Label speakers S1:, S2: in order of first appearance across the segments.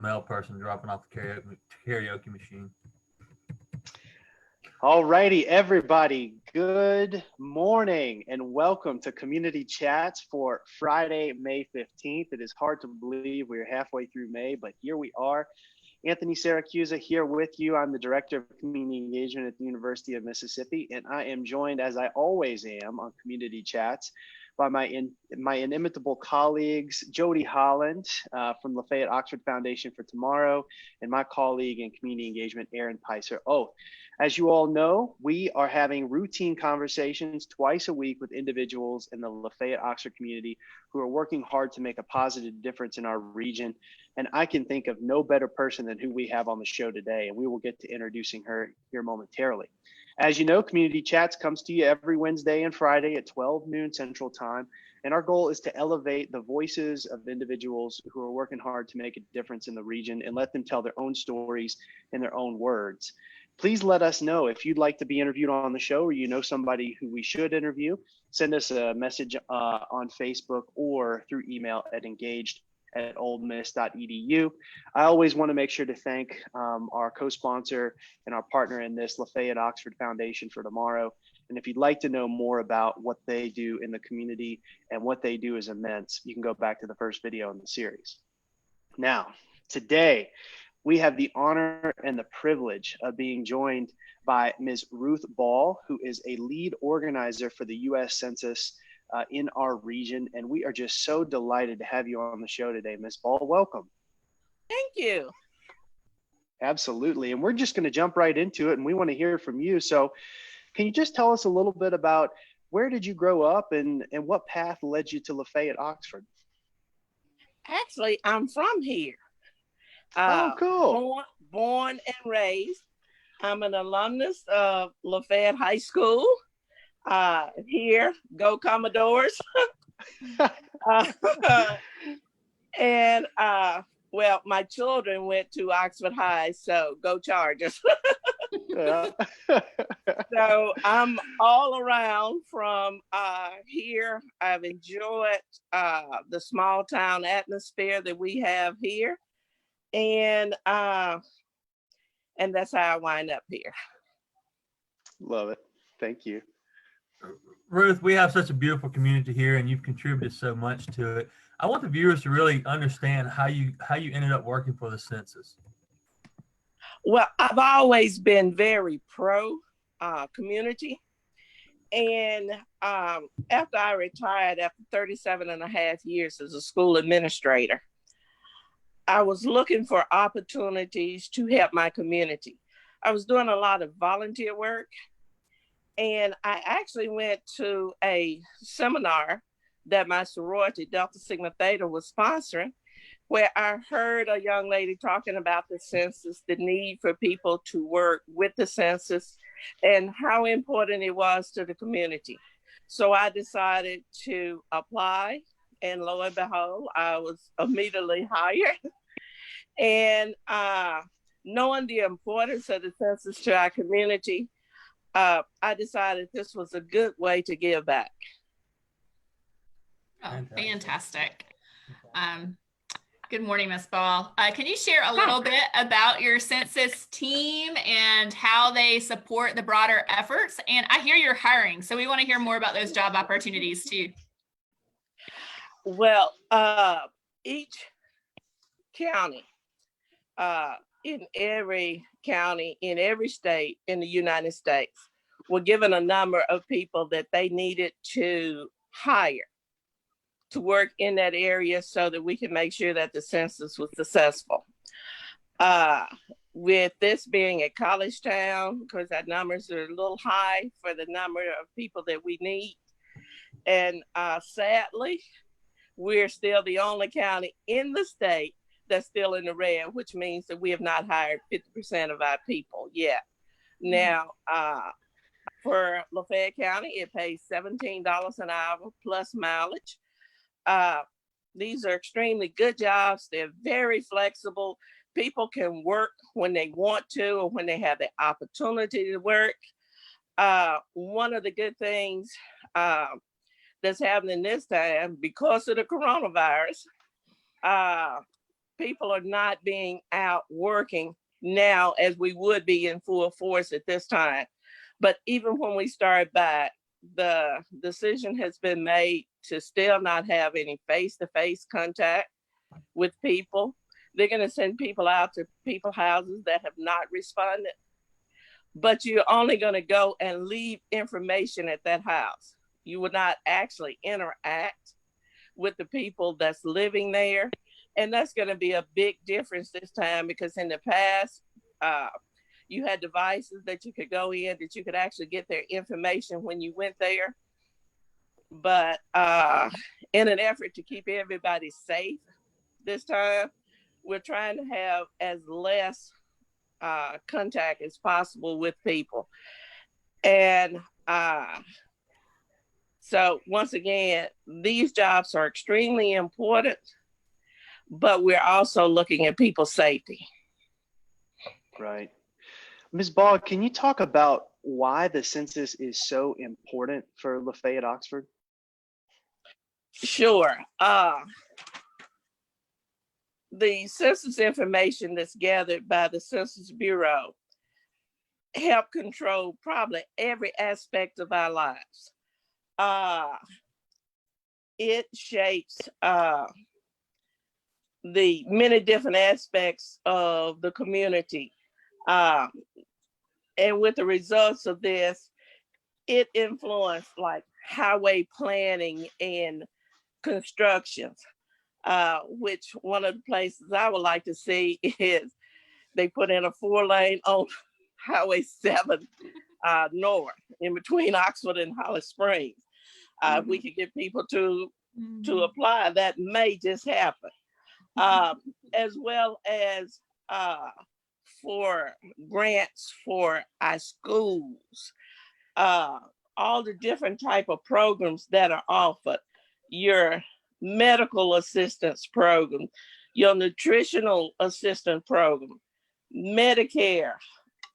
S1: male person dropping off the karaoke machine.
S2: All righty, everybody. Good morning and welcome to Community Chats for Friday, May 15th. It is hard to believe we're halfway through May, but here we are. Anthony Siracusa here with you. I'm the Director of Community Engagement at the University of Mississippi, and I am joined, as I always am on Community Chats, by my inimitable colleagues, Jody Holland from Lafayette Oxford Foundation for Tomorrow, and my colleague in Community Engagement, Aaron Peiser. Oh, as you all know, we are having routine conversations twice a week with individuals in the Lafayette Oxford community who are working hard to make a positive difference in our region. And I can think of no better person than who we have on the show today, and we will get to introducing her here momentarily. As you know, Community Chats comes to you every Wednesday and Friday at 12 noon Central Time. And our goal is to elevate the voices of individuals who are working hard to make a difference in the region and let them tell their own stories in their own words. Please let us know if you'd like to be interviewed on the show or you know somebody who we should interview. Send us a message on Facebook or through email at engaged@oldmiss.edu. I always want to make sure to thank our co-sponsor and our partner in this, Lafayette Oxford Foundation for Tomorrow. And if you'd like to know more about what they do in the community and what they do is immense, you can go back to the first video in the series. Now, today, we have the honor and the privilege of being joined by Ms. Ruth Ball, who is a lead organizer for the U.S. Census in our region. And we are just so delighted to have you on the show today, Ms. Ball. Welcome.
S3: Thank you.
S2: Absolutely. And we're just going to jump right into it, and we want to hear from you. So can you just tell us a little bit about where did you grow up and what path led you to Lafayette, Oxford?
S3: Actually, I'm from here.
S2: Oh, cool.
S3: Born and raised. I'm an alumnus of Lafayette High School. Here, go Commodores. And well, my children went to Oxford High, so go Chargers.
S2: Yeah.
S3: So I'm all around from here. I've enjoyed the small town atmosphere that we have here. And that's how I wind up here.
S2: Love it. Thank you.
S1: Ruth, we have such a beautiful community here, and you've contributed so much to it. I want the viewers to really understand how you ended up working for the census.
S3: Well, I've always been very pro community. And after I retired after 37 and a half years as a school administrator, I was looking for opportunities to help my community. I was doing a lot of volunteer work, and I actually went to a seminar that my sorority, Delta Sigma Theta, was sponsoring, where I heard a young lady talking about the census, the need for people to work with the census, and how important it was to the community. So I decided to apply, and lo and behold, I was immediately hired. And knowing the importance of the census to our community, I decided this was a good way to give back.
S4: Oh, fantastic. Good morning, Ms. Ball. Can you share a little bit about your census team and how they support the broader efforts? And I hear you're hiring, so we want to hear more about those job opportunities too.
S3: Well, each county, in every county, in every state in the United States, were given a number of people that they needed to hire to work in that area so that we can make sure that the census was successful. With this being a college town, because our numbers are a little high for the number of people that we need. And sadly, we're still the only county in the state that's still in the red, which means that we have not hired 50% of our people yet. Now, for Lafayette County, it pays $17 an hour plus mileage. These are extremely good jobs. They're very flexible. People can work when they want to or when they have the opportunity to work. One of the good things that's happening this time because of the coronavirus, people are not being out working now as we would be in full force at this time. But even when we start back, the decision has been made to still not have any face-to-face contact with people. They're going to send people out to people's houses that have not responded, but you're only going to go and leave information at that house. You will not actually interact with the people that's living there. And that's going to be a big difference this time, because in the past, you had devices that you could go in, that you could actually get their information when you went there. But in an effort to keep everybody safe this time, we're trying to have as less contact as possible with people. And so once again, these jobs are extremely important, but we're also looking at people's safety.
S2: Right. Ms. Ball, can you talk about why the census is so important for Lafayette Oxford?
S3: Sure. The census information that's gathered by the Census Bureau help control probably every aspect of our lives. It shapes the many different aspects of the community. And with the results of this, it influenced like highway planning and constructions, which one of the places I would like to see is they put in a 4-lane on Highway 7 north in between Oxford and Holly Springs. If we could get people to apply, that may just happen. As well as for grants for our schools, all the different type of programs that are offered, your medical assistance program, your nutritional assistance program, Medicare,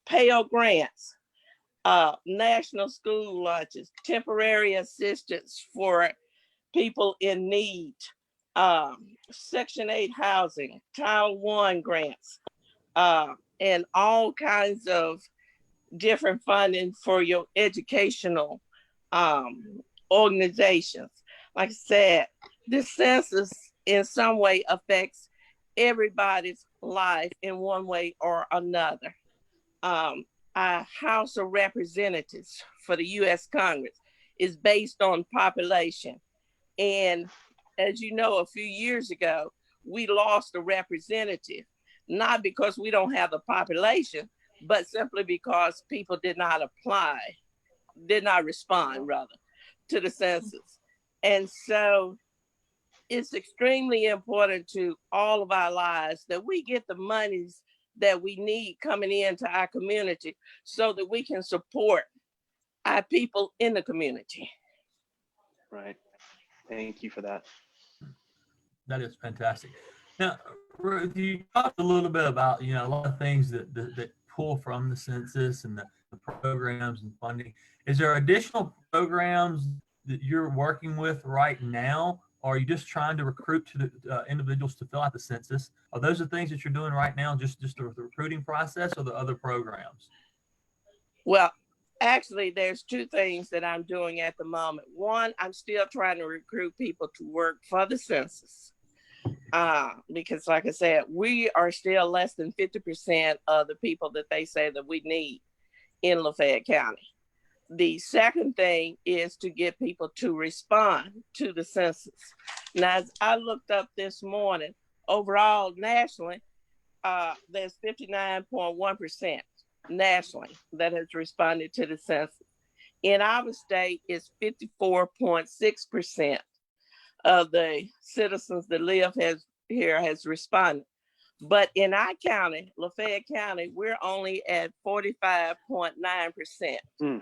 S3: Pell Grants, national school lunches, temporary assistance for people in need, Section 8 housing, Title I grants, and all kinds of different funding for your educational organizations. Like I said, the census in some way affects everybody's life in one way or another. Our House of Representatives for the U.S. Congress is based on population. And as you know, a few years ago, we lost a representative, not because we don't have the population, but simply because people did not respond rather, to the census. And so it's extremely important to all of our lives that we get the monies that we need coming into our community so that we can support our people in the community.
S2: Right. Thank you for that.
S1: That is fantastic. Now, Ruth, you talked a little bit about, a lot of things that pull from the census and the programs and funding. Is there additional programs that you're working with right now? Or are you just trying to recruit to the individuals to fill out the census? Are those the things that you're doing right now, just the recruiting process, or the other programs?
S3: Well, actually, there's two things that I'm doing at the moment. One, I'm still trying to recruit people to work for the census. Because like I said, we are still less than 50% of the people that they say that we need in Lafayette County. The second thing is to get people to respond to the census. Now, as I looked up this morning, overall nationally, there's 59.1% nationally that has responded to the census. In our state, it's 54.6% of the citizens that live here has responded. But in our county, Lafayette County, we're only at 45.9%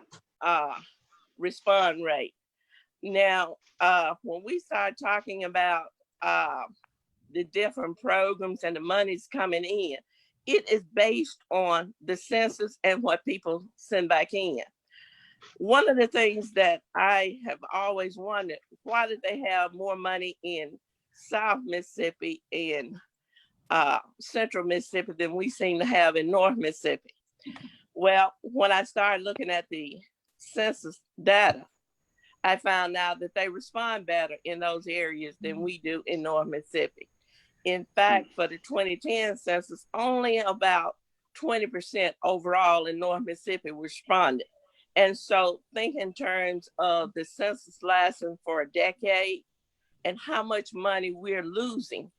S3: respond rate. Now, when we start talking about the different programs and the money's coming in, it is based on the census and what people send back in. One of the things that I have always wondered, why did they have more money in South Mississippi and central Mississippi than we seem to have in North Mississippi. Well, when I started looking at the census data, I found out that they respond better in those areas than we do in North Mississippi. In fact, for the 2010 census, only about 20% overall in North Mississippi responded. And so think in terms of the census lasting for a decade and how much money we're losing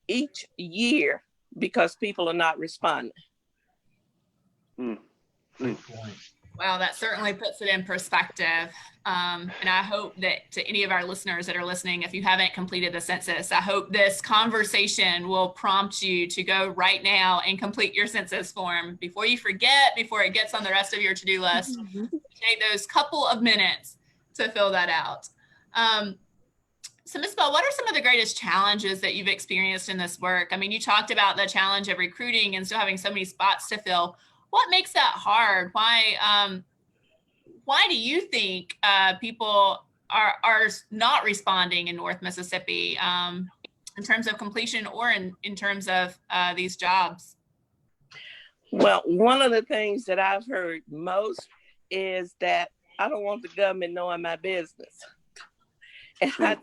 S3: each year because people are not responding.
S1: Great point.
S4: Wow, that certainly puts it in perspective. And I hope that to any of our listeners that are listening, if you haven't completed the census, I hope this conversation will prompt you to go right now and complete your census form before you forget, before it gets on the rest of your to-do list. Take those couple of minutes to fill that out. So Ms. Bell, what are some of the greatest challenges that you've experienced in this work? I mean, you talked about the challenge of recruiting and still having so many spots to fill. What makes that hard? Why do you think people are not responding in North Mississippi in terms of completion or in terms of these jobs?
S3: Well, one of the things that I've heard most is that I don't want the government knowing my business. And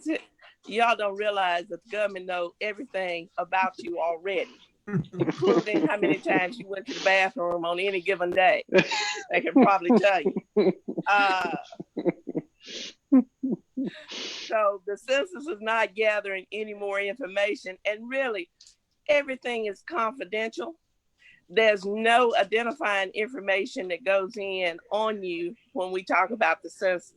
S3: y'all don't realize that the government knows everything about you already, including how many times you went to the bathroom on any given day. They can probably tell you. So the census is not gathering any more information, and really everything is confidential. There's no identifying information that goes in on you when we talk about the census,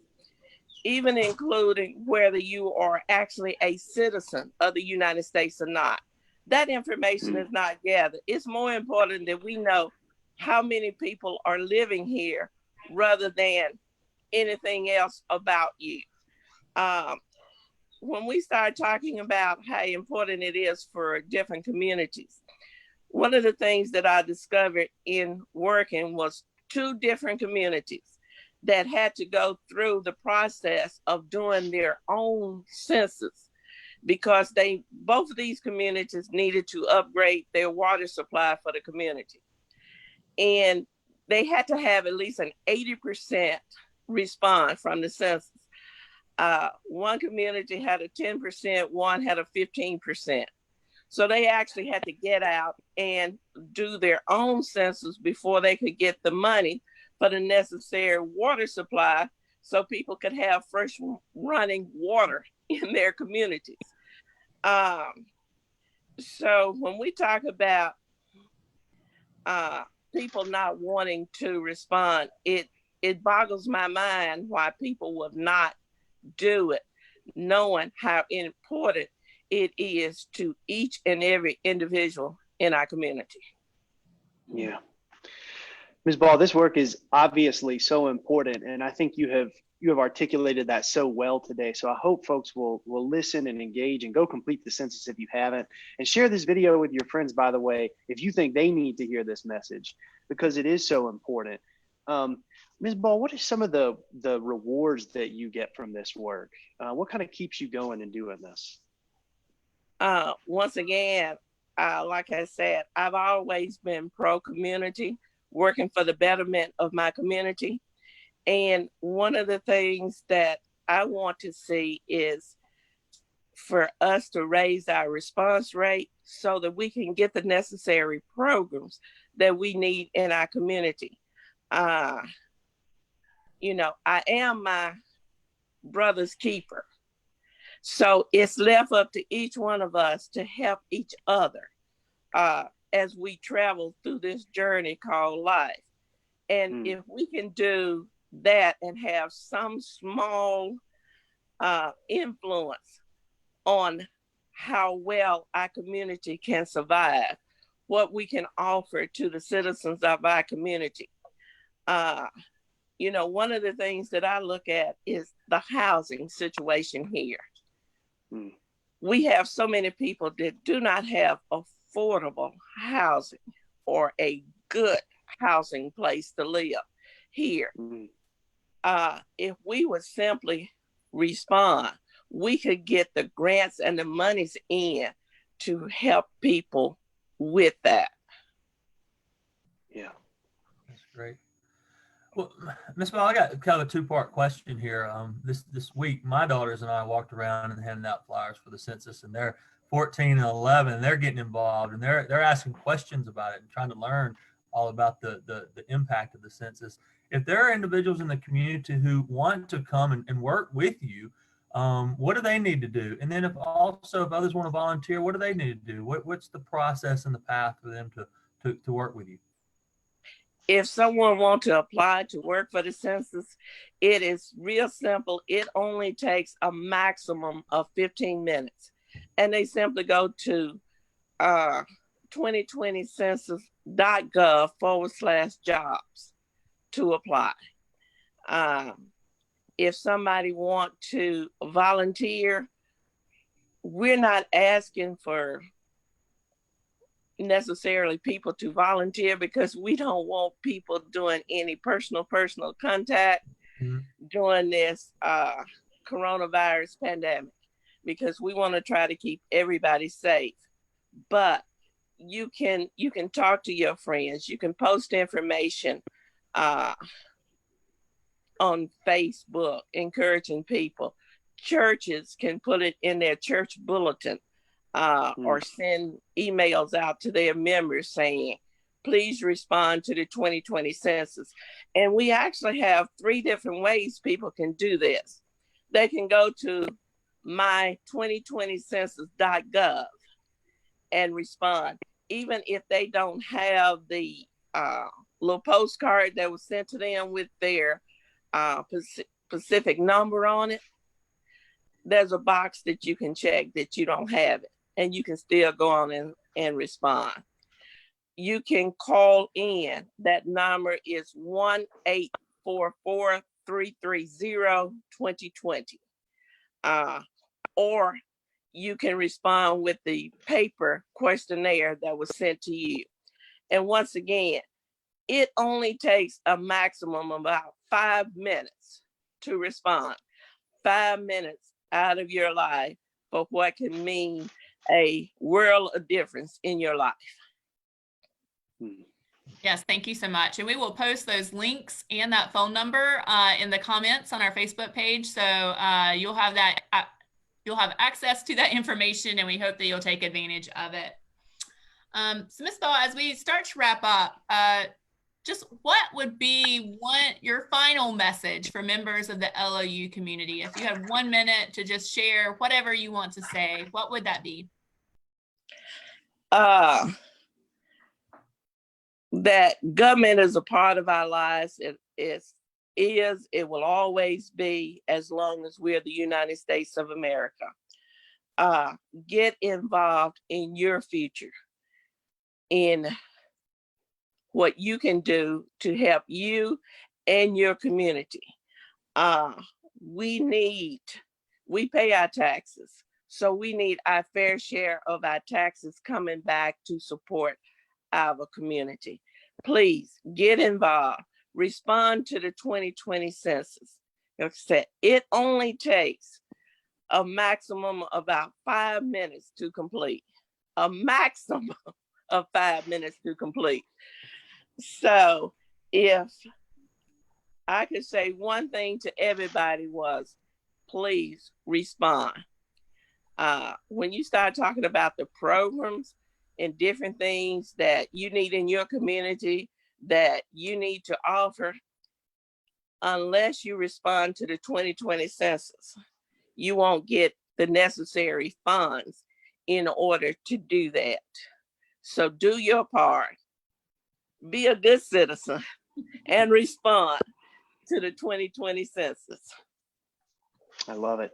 S3: even including whether you are actually a citizen of the United States or not. That information is not gathered. It's more important that we know how many people are living here rather than anything else about you. When we start talking about how important it is for different communities, one of the things that I discovered in working was 2 different communities that had to go through the process of doing their own census because both of these communities needed to upgrade their water supply for the community. And they had to have at least an 80% response from the census. One community had a 10%, one had a 15%. So they actually had to get out and do their own census before they could get the money for the necessary water supply so people could have fresh running water in their communities. So when we talk about people not wanting to respond, it boggles my mind why people would not do it, knowing how important it is to each and every individual in our community.
S2: Yeah. Ms. Ball, this work is obviously so important, and I think you have articulated that so well today. So I hope folks will listen and engage and go complete the census if you haven't, and share this video with your friends, by the way, if you think they need to hear this message, because it is so important. Ms. Ball, what are some of the rewards that you get from this work? What kind of keeps you going in doing this?
S3: Once again, like I said, I've always been pro-community, working for the betterment of my community. And one of the things that I want to see is for us to raise our response rate so that we can get the necessary programs that we need in our community. You know, I am my brother's keeper. So it's left up to each one of us to help each other as we travel through this journey called life. And if we can do that and have some small influence on how well our community can survive, what we can offer to the citizens of our community. You know, one of the things that I look at is the housing situation here. We have so many people that do not have affordable housing or a good housing place to live here. If we would simply respond, we could get the grants and the monies in to help people with that.
S2: Yeah.
S1: That's great. Well, Ms. Ball, I got kind of a two-part question here. This week, my daughters and I walked around and handed out flyers for the census, and they're 14 and 11, and they're getting involved, and they're asking questions about it and trying to learn all about the impact of the census. If there are individuals in the community who want to come and work with you, what do they need to do? And then if others want to volunteer, what do they need to do? What's the process and the path for them to work with you?
S3: If someone wants to apply to work for the census, it is real simple. It only takes a maximum of 15 minutes. And they simply go to 2020census.gov/jobs to apply. If somebody want to volunteer, we're not asking for necessarily people to volunteer because we don't want people doing any personal contact during this coronavirus pandemic, because we want to try to keep everybody safe. But you can talk to your friends. You can post information on Facebook encouraging people. Churches can put it in their church bulletin. Or send emails out to their members saying, please respond to the 2020 census. And we actually have 3 different ways people can do this. They can go to my2020census.gov and respond. Even if they don't have the little postcard that was sent to them with their specific number on it, there's a box that you can check that you don't have it, and you can still go on and respond. You can call in. That number is 1-844-330-2020. Or you can respond with the paper questionnaire that was sent to you. And once again, it only takes a maximum of about 5 minutes to respond. 5 minutes out of your life for what can mean a world of difference in your life.
S4: Yes, thank you so much. And we will post those links and that phone number in the comments on our Facebook page. So you'll have that, you'll have access to that information, and we hope that you'll take advantage of it. So Ms. Bell, as we start to wrap up, just what would be your final message for members of the LOU community? If you have 1 minute to just share whatever you want to say, what would that be?
S3: That government is a part of our lives. It will always be, as long as we're the United States of America. Get involved in your future, in what you can do to help you and your community. We pay our taxes, so we need our fair share of our taxes coming back to support our community. Please get involved. Respond to the 2020 census. Like I said, it only takes a maximum of about 5 minutes to complete. A maximum of 5 minutes to complete. So if I could say one thing to everybody was, please respond. When you start talking about the programs and different things that you need in your community that you need to offer, unless you respond to the 2020 census, you won't get the necessary funds in order to do that. So do your part. Be a good citizen and respond to the 2020 census.
S2: I love it.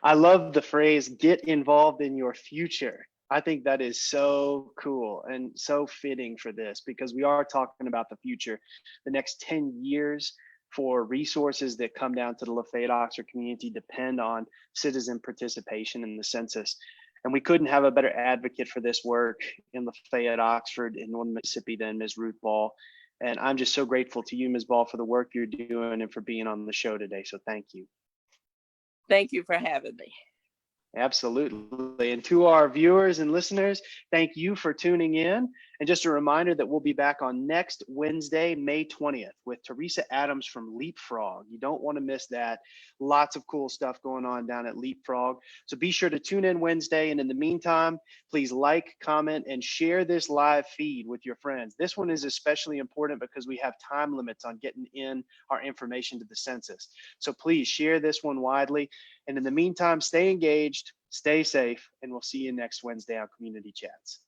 S2: I love the phrase, get involved in your future. I think that is so cool and so fitting for this, because we are talking about the future, the next 10 years for resources that come down to the Lafayette Oxford community depend on citizen participation in the census. And we couldn't have a better advocate for this work in Lafayette Oxford in Northern Mississippi than Ms. Ruth Ball. And I'm just so grateful to you, Ms. Ball, for the work you're doing and for being on the show today. So thank you.
S3: Thank you for having me.
S2: Absolutely. And to our viewers and listeners, thank you for tuning in. And just a reminder that we'll be back on next Wednesday, May 20th, with Teresa Adams from Leapfrog. You don't want to miss that. Lots of cool stuff going on down at Leapfrog. So be sure to tune in Wednesday. And in the meantime, please like, comment, and share this live feed with your friends. This one is especially important because we have time limits on getting in our information to the census. So please share this one widely. And in the meantime, stay engaged, stay safe, and we'll see you next Wednesday on Community Chats.